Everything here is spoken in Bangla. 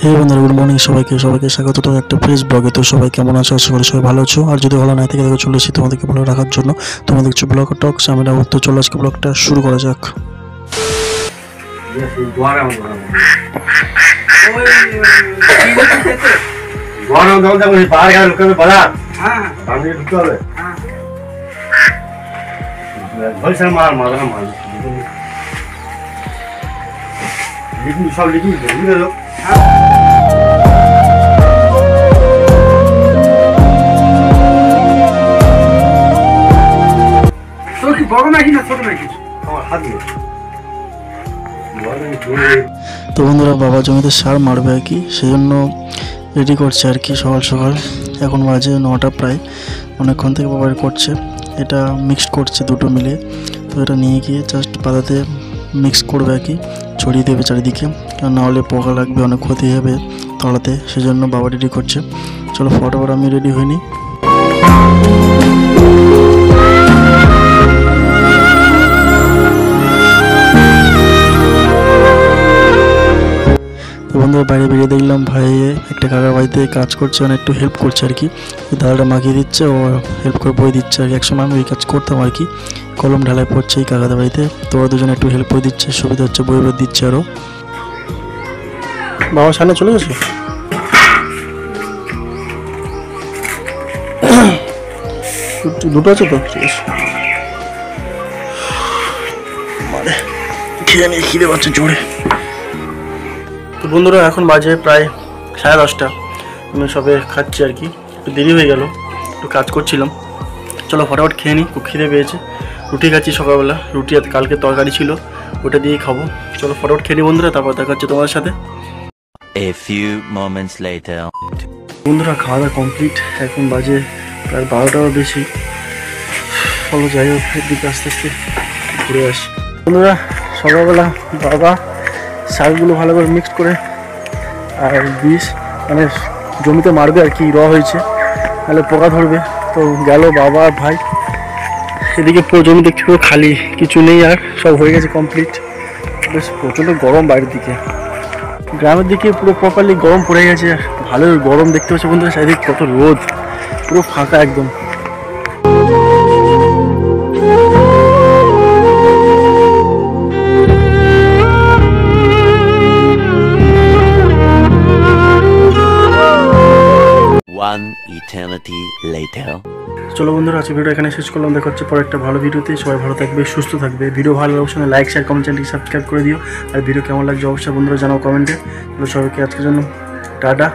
হে বন্ধুরা, গুড মর্নিং সবাইকে স্বাগত তো একটা ফ্রেশ ব্লগে। তো সবাই কেমন আছো? আশা করি সবাই ভালো আছো। আর যদি ভালো না থেকে চলে এসেছি তোমাদেরকে ভালো রাখার জন্য। তোমাদের কিছু ব্লগ টক্স আমি রাহুল। তো চলো আজকে ব্লগটা শুরু করা যাক। সব লিখি তো বন্ধুরা, বাবা জমিতে সার মারবে আর কি, সেই জন্য রেডি করছে আর কি। সকাল সকাল এখন বাজে 9টা প্রায়। অনেকক্ষণ থেকে বাবা করছে, এটা মিক্সড করছে দুটো মিলে। তো এটা নিয়ে গিয়ে জাস্ট পাতাতে মিক্স করবে আর কি, ছড়িয়ে দেবে চারিদিকে, কারণ না হলে পোকা লাগবে, অনেক ক্ষতি হবে তলাতে। সেজন্য বাবা রেডি করছে। চলো ফটাফট আমি রেডি হইনি। তো বন্ধুরা, বাইরে বেরিয়ে দেখলাম ভাই একটা কাকার বাড়িতে কাজ করছে, মানে একটু হেল্প করছে আর কি। দাদাটা মাখিয়ে দিচ্ছে, ও হেল্প করে বই দিচ্ছে আর কি। একসময় আমি ওই কাজ করতাম আর কি, কলম ঢালাই পড়ছে এই কাকাদের বাড়িতে। তো ওরা দুজনে একটু হেল্প করে দিচ্ছে, সুবিধা হচ্ছে, বই বই দিচ্ছে আরও। বাবা সামনে চলে গেছে। দুটো আছে তো, মানে খেয়ে নিয়ে খিদে পাচ্ছে জোরে। তো বন্ধুরা, এখন বাজে প্রায় 10:30। আমি সবে খাচ্ছি আর কি, একটু দেরি হয়ে গেল, একটু কাজ করছিলাম। চলো ফটাফট খেয়ে নিই, খুব খিদে পেয়েছে। রুটি খাচ্ছি সকালবেলা, রুটি আর কালকে তরকারি ছিল, ওটা দিয়েই খাবো। চলো ফটাফট খেয়ে নিই বন্ধুরা, তারপর দেখা হচ্ছে তোমাদের সাথে। A few moments later. বন্ধুরা, খাওয়া দাওয়া কমপ্লিট, এখন বাজে প্রায় 12টাও বেশি। চলো যাই হোক, এদিকে আস্তে আস্তে ঘুরে আসি। বন্ধুরা, সকালবেলা বাবা শাকগুলো ভালো করে মিক্স করে আর বিষ মানে জমিতে মারবে আর কি, হয়েছে, তাহলে পোকা ধরবে। তো গেল বাবা আর ভাই। এদিকে পুরো জমি দেখছি পুরো খালি, কিছু নেই আর, সব হয়ে গেছে কমপ্লিট। বেশ প্রচণ্ড গরম বাইরের দিকে, গ্রামের দিকে পুরো প্রপারলি গরম পড়ে গেছে। ভালোই গরম দেখতে পাচ্ছি বন্ধুরা, চারিদিকে কত রোদ, পুরো ফাঁকা একদম। One eternity later. চলো বন্ধুরা, আজকে ভিডিও এখানে শেষ করলাম। দেখা হচ্ছে পরে একটা ভালো ভিডিওতে। সবাই ভালো থাকবে, সুস্থ থাকবে। ভিডিও ভালো লাগলে অবশ্যই লাইক শেয়ার কমেন্ট, চ্যানেলটি সাবস্ক্রাইব করে দিও। আর ভিডিও কেমন লাগছে অবশ্যই বন্ধুরা জানাও কমেন্টে। সবাইকে আজকের জন্য টাটা।